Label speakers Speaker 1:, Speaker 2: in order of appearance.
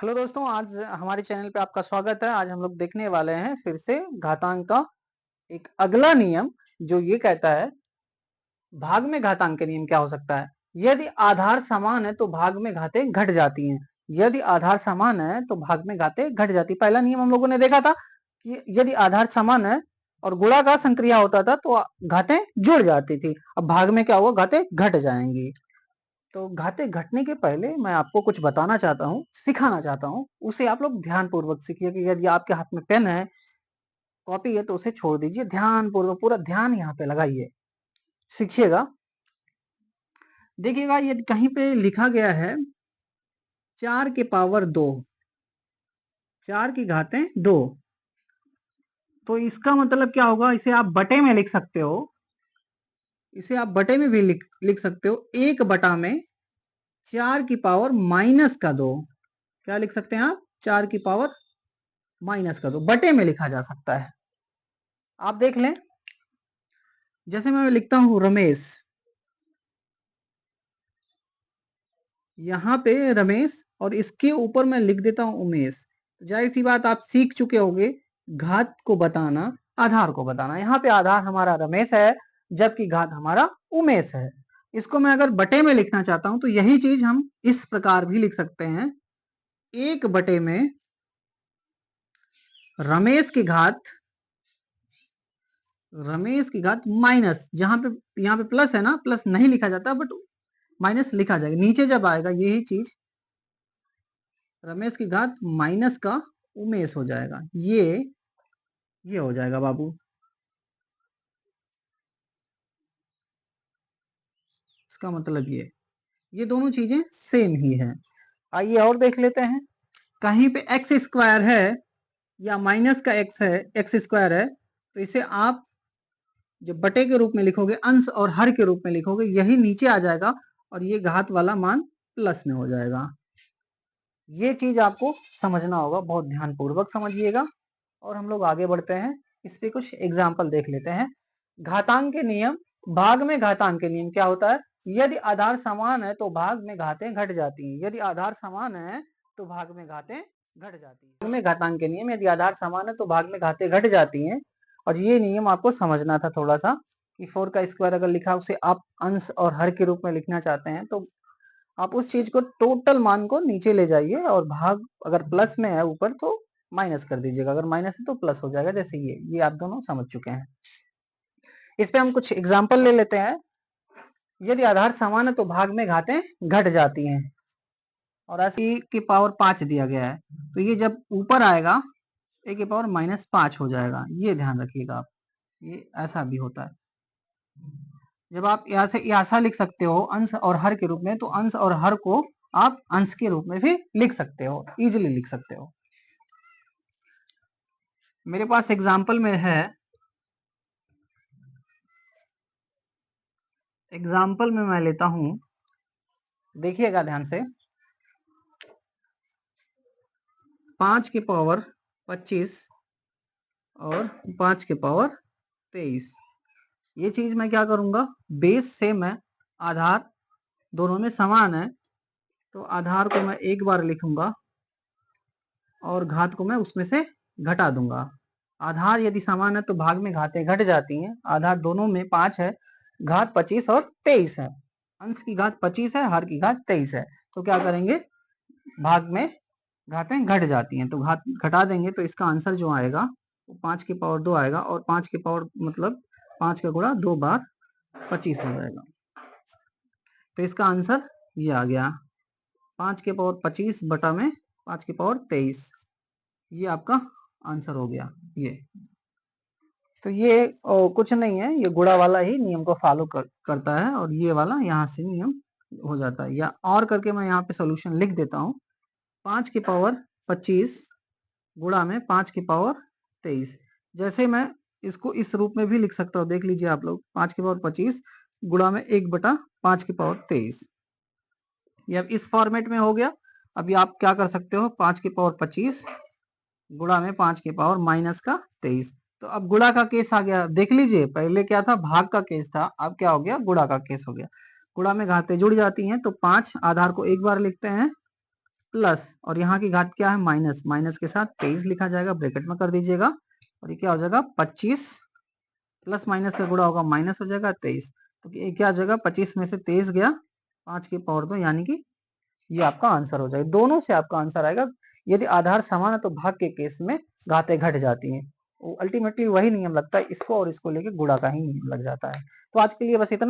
Speaker 1: Hello दोस्तों, आज हमारे चैनल पे आपका स्वागत है। आज हम लोग देखने वाले हैं फिर से घातांक का एक अगला नियम जो ये कहता है भाग में घातांक के नियम क्या हो सकता है। यदि आधार समान है तो भाग में घातें घट जाती हैं। यदि आधार समान है तो भाग में घातें घट जाती। पहला नियम हम लोगों ने देखा था कि यदि आधार समान है और गुणा का संक्रिया होता था तो घातें जुड़ जाती थी। अब भाग में क्या हुआ, घातें घट जाएंगी। तो घाते घटने के पहले मैं आपको कुछ बताना चाहता हूँ, सिखाना चाहता हूँ, उसे आप लोग ध्यान पूर्वक सीखिए। कि यदि आपके हाथ में पेन है, कॉपी है तो उसे छोड़ दीजिए, ध्यान पूर्वक पूरा ध्यान यहाँ पे लगाइए, सीखिएगा। देखिएगा यदि कहीं पे लिखा गया है 4 की पावर 2, 4 की घातें 2, तो इसका मतलब क्या होगा, इसे आप बटे में लिख सकते हो। इसे आप बटे में भी लिख सकते हो। 1/4 की पावर -2, क्या लिख सकते हैं आप, 4 की पावर -2 बटे में लिखा जा सकता है। आप देख लें, जैसे मैं लिखता हूं रमेश, यहां पे रमेश, और इसके ऊपर मैं लिख देता हूं उमेश। तो जाहिर सी बात, आप सीख चुके होंगे घात को बताना, आधार को बताना। यहाँ पे आधार हमारा रमेश है जबकि घात हमारा उमेश है। इसको मैं अगर बटे में लिखना चाहता हूं तो यही चीज हम इस प्रकार भी लिख सकते हैं। 1/में रमेश की घात, रमेश की घात माइनस, जहां पे यहाँ पे प्लस है ना, प्लस नहीं लिखा जाता बट माइनस लिखा जाएगा। नीचे जब आएगा यही चीज, रमेश की घात माइनस का उमेश हो जाएगा। ये हो जाएगा बाबू। इसका मतलब ये दोनों चीजें सेम ही है। आइए और देख लेते हैं। कहीं पे एक्स स्क्वायर है या माइनस का एक्स है, एक्स स्क्वायर है, तो इसे आप जब बटे के रूप में लिखोगे, अंश और हर के रूप में लिखोगे, यही नीचे आ जाएगा और ये घात वाला मान प्लस में हो जाएगा। ये चीज आपको समझना होगा, बहुत ध्यान पूर्वक समझिएगा। और हम लोग आगे बढ़ते हैं, इस पे कुछ एग्जाम्पल देख लेते हैं। घातांक के नियम, भाग में घातांक के नियम क्या होता है। यदि आधार समान है तो भाग में घातें घट जाती हैं। यदि आधार समान है तो भाग में घातें घट जाती हैं। भाग में घातांक के नियम, यदि आधार समान है तो भाग में घातें घट जाती हैं। और ये नियम आपको समझना था थोड़ा सा, कि 4 का स्क्वायर अगर लिखा उसे आप अंश और हर के रूप में लिखना चाहते हैं तो आप उस चीज को, टोटल मान को नीचे ले जाइए और भाग अगर प्लस में है ऊपर तो माइनस कर दीजिएगा, अगर माइनस है तो प्लस हो जाएगा। जैसे ये आप दोनों समझ चुके हैं। इस पे हम कुछ एग्जाम्पल ले लेते हैं। यदि आधार समान है तो भाग में घातें घट जाती हैं। और ऐसी की पावर 5 दिया गया है, तो ये जब ऊपर आएगा ए की पावर -5 हो जाएगा। ये ध्यान रखिएगा आप, ये ऐसा भी होता है। जब आप यहाँ से ऐसा लिख सकते हो अंश और हर के रूप में, तो अंश और हर को आप अंश के रूप में भी लिख सकते हो, इजिली लिख सकते हो। मेरे पास एग्जाम्पल में है, एग्जाम्पल में मैं लेता हूं, देखिएगा ध्यान से। 5 की पावर 25 और 5 की पावर 23। ये चीज मैं क्या करूंगा, बेस सेम है, आधार दोनों में समान है, तो आधार को मैं एक बार लिखूंगा और घात को मैं उसमें से घटा दूंगा। आधार यदि समान है तो भाग में घातें घट जाती हैं। आधार दोनों में 5 है, घात 25 और 23 है। अंश की घात 25 है, हर की घात 23 है। तो क्या करेंगे, भाग में घातें घट जाती हैं तो घात घटा देंगे, तो इसका आंसर जो आएगा वो 5 की पावर 2 आएगा। और 5 की पावर मतलब 5 का गुणा 2 बार 25 हो जाएगा। तो इसका आंसर ये आ गया, 5 की पावर 25 बटा में 5 की पावर 23। ये आपका आंसर हो गया। ये तो ये कुछ नहीं है, ये गुणा वाला ही नियम को फॉलो करता है, और ये वाला यहाँ से नियम हो जाता है। या और करके मैं यहाँ पे सॉल्यूशन लिख देता हूँ। 5 की पावर 25 गुणा में 5 की पावर 23। जैसे मैं इसको इस रूप में भी लिख सकता हूँ, देख लीजिए आप लोग। 5 की पावर 25 गुणा में 1/5 की पावर 23। ये अब इस फॉर्मेट में हो गया। अभी आप क्या कर सकते हो, 5 की पावर 25 गुणा में 5 की पावर -23। तो अब गुणा का केस आ गया, देख लीजिए। पहले क्या था, भाग का केस था, अब क्या हो गया, गुणा का केस हो गया। गुणा में घातें जुड़ जाती हैं तो 5 आधार को एक बार लिखते हैं प्लस, और यहाँ की घात क्या है माइनस, माइनस के साथ 23 लिखा जाएगा, ब्रैकेट में कर दीजिएगा, और ये क्या हो जाएगा 25 प्लस माइनस का गुणा होगा माइनस हो जाएगा 23, तो ये क्या हो जाएगा 25 में से 23 गया 5 की पावर 2, यानी कि ये आपका आंसर हो जाएगा। दोनों से आपका आंसर आएगा। यदि आधार समान है तो भाग के केस में घातें घट जाती हैं, अल्टीमेटली वही नियम लगता है, इसको और इसको लेके गुणा का ही नियम लग जाता है। तो आज के लिए बस इतना।